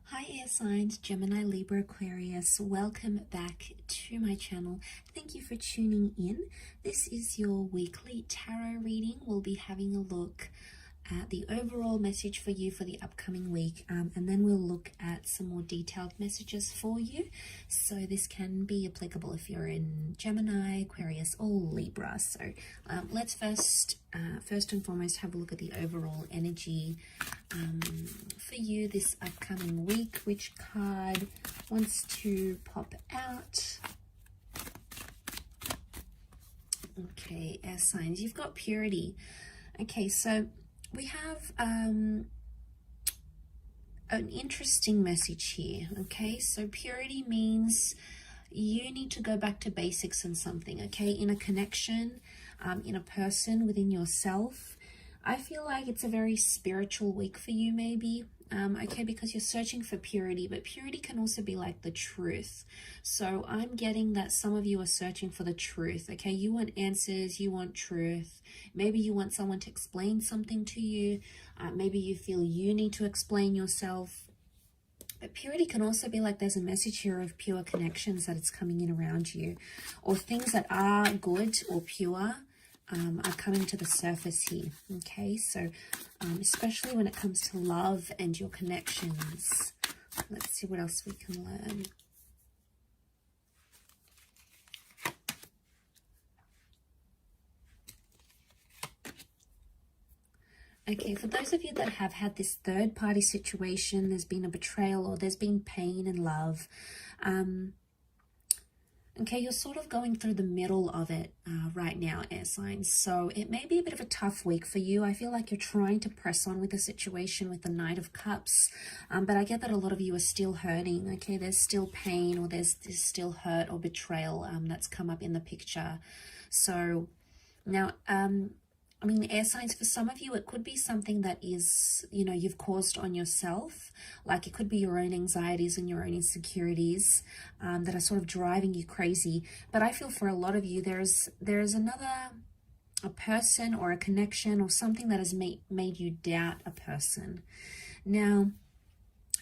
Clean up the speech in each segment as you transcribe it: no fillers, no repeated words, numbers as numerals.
Hi air signs, Gemini, Libra, Aquarius. Welcome back to my channel. Thank you for tuning in. This is your weekly tarot reading. We'll be having a look at the overall message for you for the upcoming week, and then we'll look at some more detailed messages for you. So this can be applicable if you're in Gemini, Aquarius, or Libra. So let's first and foremost have a look at the overall energy for you this upcoming week. Which card wants to pop out? Okay, air signs, you've got purity. Okay, so we have an interesting message here. Okay, so purity means you need to go back to basics in something, okay, in a connection, in a person, within yourself. I feel like it's a very spiritual week for you, maybe. Okay, because you're searching for purity, but purity can also be like the truth. So I'm getting that some of you are searching for the truth. Okay, you want answers, you want truth. Maybe you want someone to explain something to you. Maybe you feel you need to explain yourself. But purity can also be like there's a message here of pure connections that it's coming in around you, or things that are good or pure are coming to the surface here. Okay, so especially when it comes to love and your connections. Let's see what else we can learn. Okay, for those of you that have had this third-party situation, there's been a betrayal or there's been pain in love. Okay, you're sort of going through the middle of it right now, air signs. So it may be a bit of a tough week for you. I feel like you're trying to press on with the situation with the Knight of Cups. But I get that a lot of you are still hurting. Okay, there's still pain, or there's still hurt or betrayal that's come up in the picture. So now, I mean, air signs, for some of you, it could be something that is, you know, you've caused on yourself. Like it could be your own anxieties and your own insecurities that are sort of driving you crazy. But I feel for a lot of you, there's a person or a connection or something that has made you doubt a person. Now,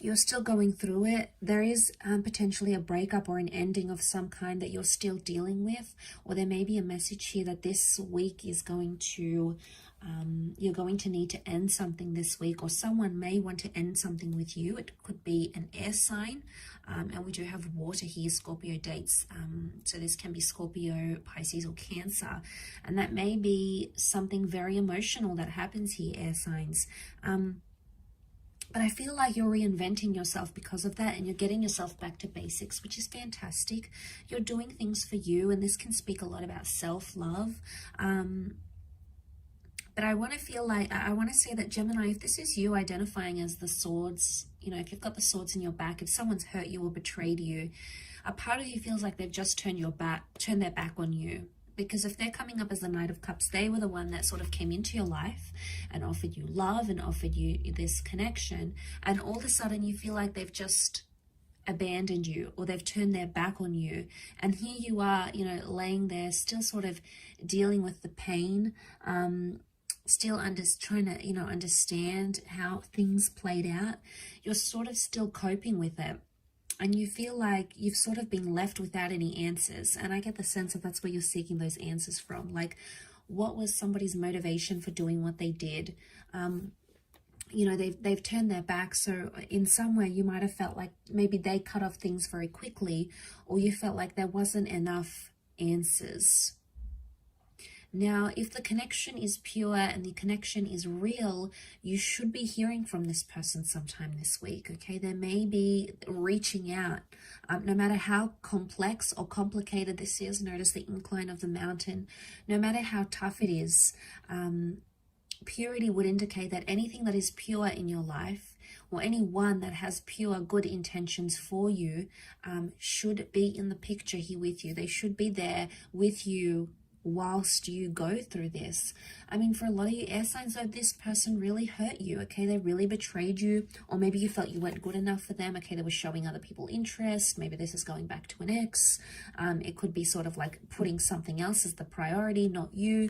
you're still going through it. There is potentially a breakup or an ending of some kind that you're still dealing with, or there may be a message here that this week is going to, you're going to need to end something this week, or someone may want to end something with you. It could be an air sign, and we do have water here, Scorpio dates, so this can be Scorpio, Pisces, or Cancer, and that may be something very emotional that happens here, air signs. But I feel like you're reinventing yourself because of that, and you're getting yourself back to basics, which is fantastic. You're doing things for you, and this can speak a lot about self-love. But I want to feel like, I want to say that Gemini, if this is you identifying as the swords, you know, if you've got the swords in your back, if someone's hurt you or betrayed you, a part of you feels like they've just turned their back on you. Because if they're coming up as the Knight of Cups, they were the one that sort of came into your life and offered you love and offered you this connection. And all of a sudden you feel like they've just abandoned you, or they've turned their back on you. And here you are, you know, laying there still sort of dealing with the pain, still trying to, you know, understand how things played out. You're sort of still coping with it. And you feel like you've sort of been left without any answers. And I get the sense that that's where you're seeking those answers from. Like, what was somebody's motivation for doing what they did? You know, they've turned their back. So in some way, you might have felt like maybe they cut off things very quickly, or you felt like there wasn't enough answers. Now, if the connection is pure and the connection is real, you should be hearing from this person sometime this week, okay? They may be reaching out. No matter how complex or complicated this is, notice the incline of the mountain. No matter how tough it is, purity would indicate that anything that is pure in your life, or anyone that has pure good intentions for you, should be in the picture here with you. They should be there with you whilst you go through this. I mean, for a lot of you air signs, though, this person really hurt you, okay? They really betrayed you, or maybe you felt you weren't good enough for them, okay? They were showing other people interest. Maybe this is going back to an ex. It could be sort of like putting something else as the priority, not you.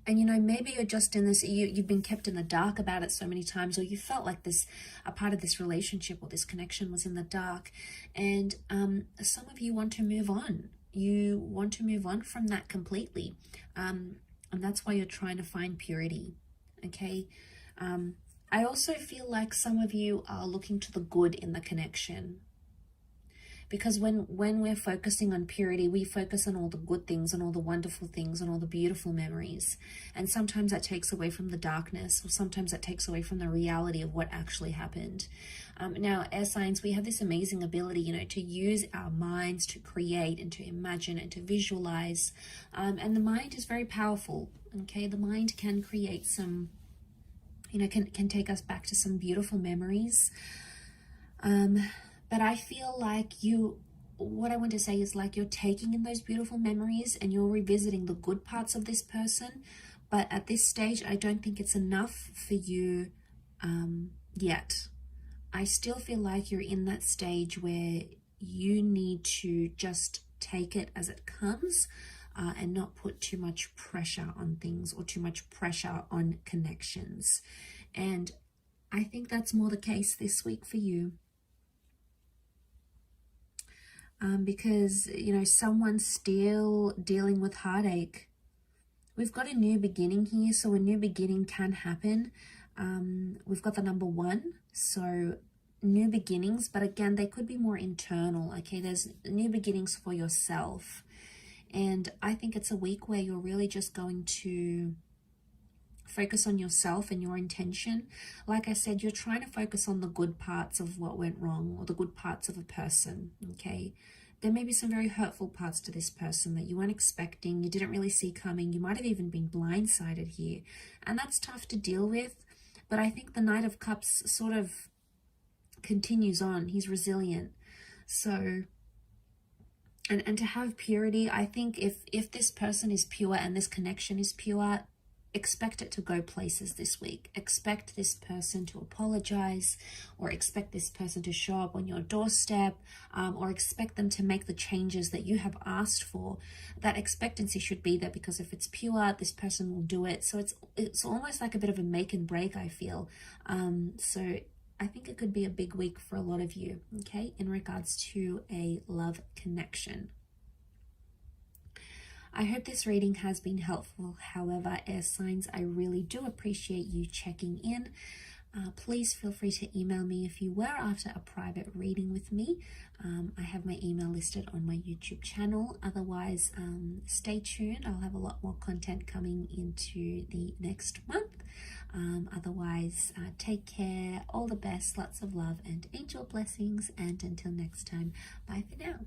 And, you know, maybe you're just in this, you've been kept in the dark about it so many times, or you felt like this, a part of this relationship or this connection was in the dark. And some of you want to move on. You want to move on from that completely. And that's why you're trying to find purity. Okay. I also feel like some of you are looking to the good in the connection. Because when we're focusing on purity, we focus on all the good things, on all the wonderful things, on all the beautiful memories. And sometimes that takes away from the darkness, or sometimes that takes away from the reality of what actually happened. Now, air signs, we have this amazing ability, you know, to use our minds to create and to imagine and to visualize. And the mind is very powerful, okay? The mind can create some, you know, can take us back to some beautiful memories. But I feel like what I want to say is like you're taking in those beautiful memories and you're revisiting the good parts of this person. But at this stage, I don't think it's enough for you yet. I still feel like you're in that stage where you need to just take it as it comes and not put too much pressure on things or too much pressure on connections. And I think that's more the case this week for you. Because, you know, someone's still dealing with heartache. We've got a new beginning here, so a new beginning can happen. We've got the number 1, so new beginnings, but again, they could be more internal, okay? There's new beginnings for yourself. And I think it's a week where you're really just going to focus on yourself and your intention. Like I said, you're trying to focus on the good parts of what went wrong or the good parts of a person, okay? There may be some very hurtful parts to this person that you weren't expecting, you didn't really see coming. You might have even been blindsided here. And that's tough to deal with. But I think the Knight of Cups sort of continues on. He's resilient. So, and to have purity, I think if this person is pure and this connection is pure, expect it to go places this week. Expect this person to apologize, or expect this person to show up on your doorstep, or expect them to make the changes that you have asked for. That expectancy should be there, because if it's pure, this person will do it. So it's almost like a bit of a make and break, I feel. So I think it could be a big week for a lot of you, okay, in regards to a love connection. I hope this reading has been helpful. However, air signs, I really do appreciate you checking in. Please feel free to email me if you were after a private reading with me. I have my email listed on my YouTube channel. Otherwise, stay tuned. I'll have a lot more content coming into the next month. Otherwise, take care. All the best. Lots of love and angel blessings. And until next time, bye for now.